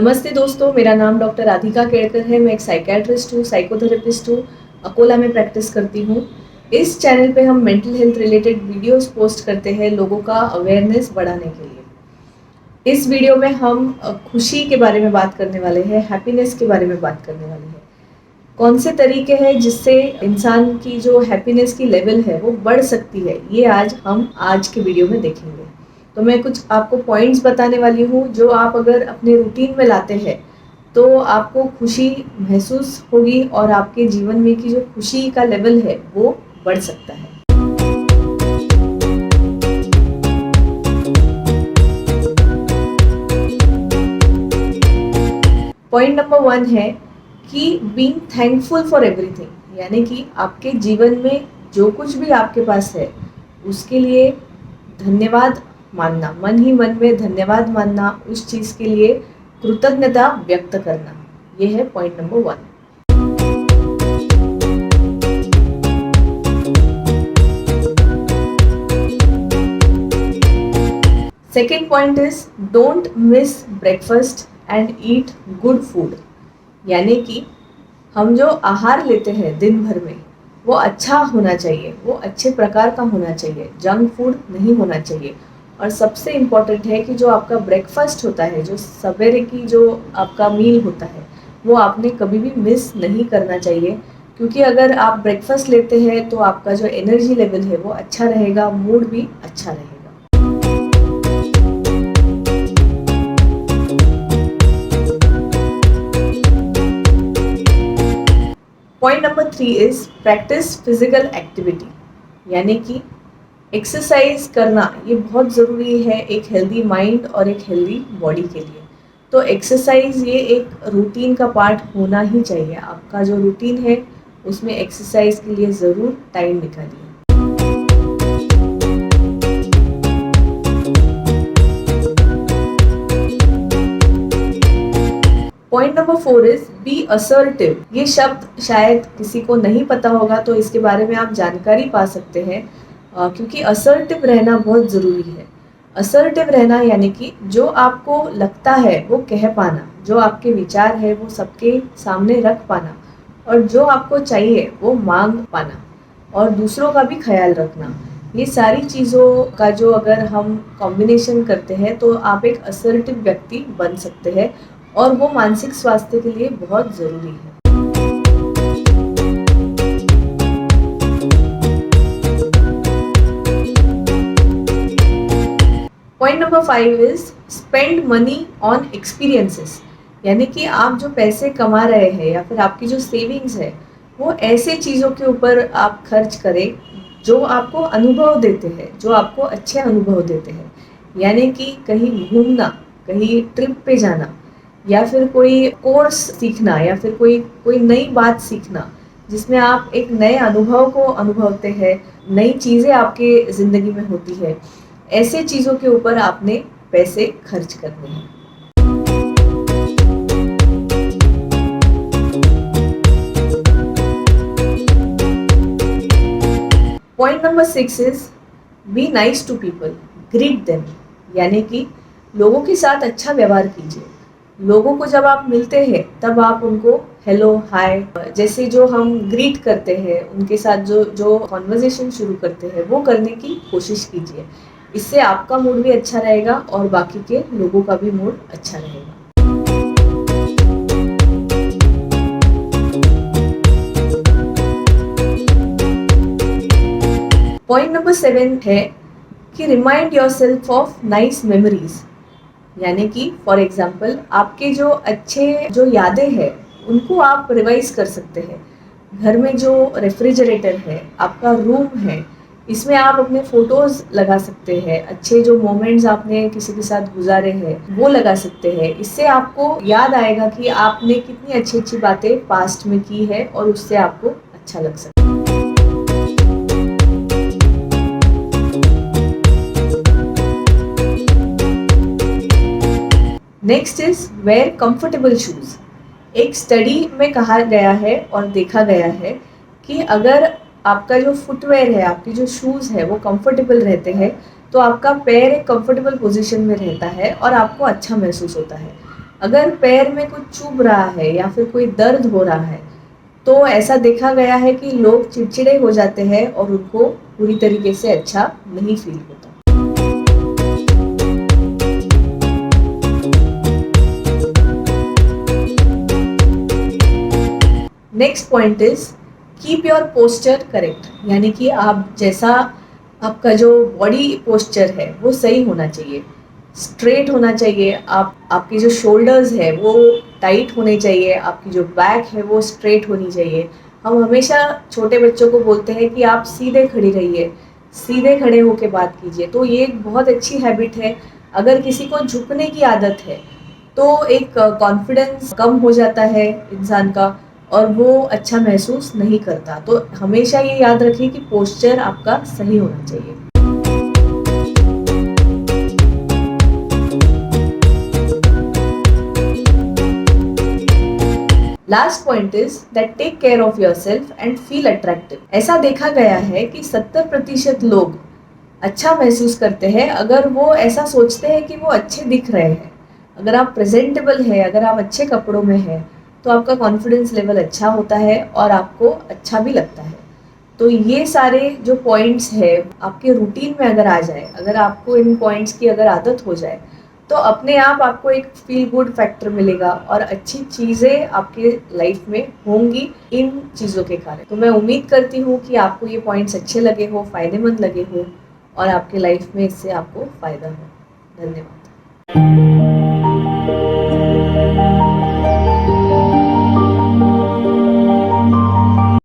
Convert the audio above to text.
नमस्ते दोस्तों, मेरा नाम डॉक्टर राधिका केड़कर है। मैं एक साइकियाट्रिस्ट हूँ, साइकोथेरेपिस्ट हूँ। अकोला में प्रैक्टिस करती हूँ। इस चैनल पे हम mental health related videos post करते हैं लोगों का अवेयरनेस बढ़ाने के लिए। इस वीडियो में हम खुशी के बारे में बात करने वाले हैं, हैप्पीनेस के बारे में बात करने वाले हैं। कौन से तरीके हैं जिससे इंसान की जो हैप्पीनेस की लेवल है वो बढ़ सकती है, ये हम आज के वीडियो में देखेंगे। तो मैं कुछ आपको पॉइंट्स बताने वाली हूँ जो आप अगर अपने रूटीन में लाते हैं तो आपको खुशी महसूस होगी और आपके जीवन में की जो खुशी का लेवल है वो बढ़ सकता है। पॉइंट नंबर 1 है कि बीइंग थैंकफुल फॉर एवरीथिंग, यानी कि आपके जीवन में जो कुछ भी आपके पास है उसके लिए धन्यवाद मानना, मन ही मन में धन्यवाद मानना, उस चीज़ के लिए कृतज्ञता व्यक्त करना। ये है point number 1। Second point is don't miss breakfast and eat good food, यानी कि हम जो आहार लेते हैं दिन भर में वो अच्छा होना चाहिए, वो अच्छे प्रकार का होना चाहिए, जंक फूड नहीं होना चाहिए। और सबसे इम्पॉर्टेंट है कि जो आपका ब्रेकफास्ट होता है, जो सवेरे की जो आपका मील होता है, वो आपने कभी भी मिस नहीं करना चाहिए। क्योंकि अगर आप ब्रेकफास्ट लेते हैं तो आपका जो एनर्जी लेवल है वो अच्छा रहेगा, मूड भी अच्छा रहेगा। Point number 3 is practice physical activity, यानी कि एक्सरसाइज करना ये बहुत ज़रूरी है एक हेल्दी माइंड और एक हेल्दी बॉडी के लिए। तो एक्सरसाइज ये एक रूटीन का पार्ट होना ही चाहिए। आपका जो रूटीन है उसमें एक्सरसाइज के लिए ज़रूर टाइम निकालिए। Point number 4 is be assertive. ये शब्द शायद किसी को नहीं पता होगा, तो इसके बारे में आप जानकारी पा सकते हैं क्योंकि असर्टिव रहना बहुत ज़रूरी है। असर्टिव रहना यानी कि जो आपको लगता है वो कह पाना, जो आपके विचार है वो सबके सामने रख पाना, और जो आपको चाहिए वो मांग पाना, और दूसरों का भी ख्याल रखना। ये सारी चीज़ों का जो अगर हम कॉम्बिनेशन करते हैं तो आप एक असर्टिव व्यक्ति बन सकते हैं, और वो मानसिक स्वास्थ्य के लिए बहुत ज़रूरी है। Point number 5 is spend money on experiences, यानी कि आप जो पैसे कमा रहे हैं या फिर आपकी जो सेविंग्स है वो ऐसे चीज़ों के ऊपर आप खर्च करें जो आपको अनुभव देते हैं, जो आपको अच्छे अनुभव देते हैं। यानी कि कहीं घूमना, कहीं ट्रिप पे जाना, या फिर कोई कोर्स सीखना, या फिर कोई कोई नई बात सीखना जिसमें आप एक नए अनुभव को अनुभवते हैं, नई चीज़ें आपके ज़िंदगी में होती है। ऐसे चीज़ों के ऊपर आपने पैसे खर्च करने हैं। Point number 6 is be nice to people, greet them, यानी कि लोगों के साथ अच्छा व्यवहार कीजिए। लोगों को जब आप मिलते हैं तब आप उनको हेलो, हाय जैसे जो हम ग्रीट करते हैं, उनके साथ जो जो कॉन्वर्जेशन शुरू करते हैं वो करने की कोशिश कीजिए। इससे आपका मूड भी अच्छा रहेगा और बाकी के लोगों का भी मूड अच्छा रहेगा। पॉइंट नंबर 7 है कि remind yourself of nice memories, यानी कि फॉर एग्जाम्पल आपके जो अच्छे जो यादें हैं उनको आप रिवाइज कर सकते हैं। घर में जो रेफ्रिजरेटर है, आपका रूम है, इसमें आप अपने फ़ोटोज़ लगा सकते हैं। अच्छे जो मोमेंट्स आपने किसी के साथ गुजारे हैं वो लगा सकते हैं। इससे आपको याद आएगा कि आपने कितनी अच्छी अच्छी बातें पास्ट में की है और उससे आपको अच्छा लग सकता है। Next is wear comfortable shoes. एक स्टडी में कहा गया है और देखा गया है कि अगर आपका जो फुटवेयर है, आपकी जो शूज़ है वो कंफर्टेबल रहते हैं तो आपका पैर एक कंफर्टेबल पोजीशन में रहता है और आपको अच्छा महसूस होता है। अगर पैर में कुछ चुभ रहा है या फिर कोई दर्द हो रहा है, तो ऐसा देखा गया है कि लोग चिड़चिड़े हो जाते हैं और उनको पूरी तरीके से अच्छा नहीं फील होता। Next point is keep your posture correct, यानी कि आप जैसा आपका जो बॉडी पोस्चर है वो सही होना चाहिए, स्ट्रेट होना चाहिए। आपके जो शोल्डर्स है वो टाइट होने चाहिए, आपकी जो बैक है वो स्ट्रेट होनी चाहिए। हम हमेशा छोटे बच्चों को बोलते हैं कि आप सीधे खड़ी रहिए, सीधे खड़े होकर बात कीजिए, तो ये एक बहुत अच्छी हैबिट है। अगर किसी को झुकने की आदत है तो एक कॉन्फिडेंस कम हो जाता है इंसान का और वो अच्छा महसूस नहीं करता। तो हमेशा ये याद रखिए कि पोस्चर आपका सही होना चाहिए। Last point is that take care of yourself and feel attractive. ऐसा देखा गया है कि 70% लोग अच्छा महसूस करते हैं अगर वो ऐसा सोचते हैं कि वो अच्छे दिख रहे हैं। अगर आप प्रेजेंटेबल है, अगर आप अच्छे कपड़ों में हैं, तो आपका कॉन्फिडेंस लेवल अच्छा होता है और आपको अच्छा भी लगता है। तो ये सारे जो पॉइंट्स है आपके रूटीन में अगर आ जाए, अगर आपको इन पॉइंट्स की अगर आदत हो जाए, तो अपने आप आपको एक फील गुड फैक्टर मिलेगा और अच्छी चीज़ें आपके लाइफ में होंगी इन चीज़ों के कारण। तो मैं उम्मीद करती हूँ कि आपको ये पॉइंट्स अच्छे लगे हो, फायदेमंद लगे हो और आपके लाइफ में इससे आपको फ़ायदा हो। धन्यवाद।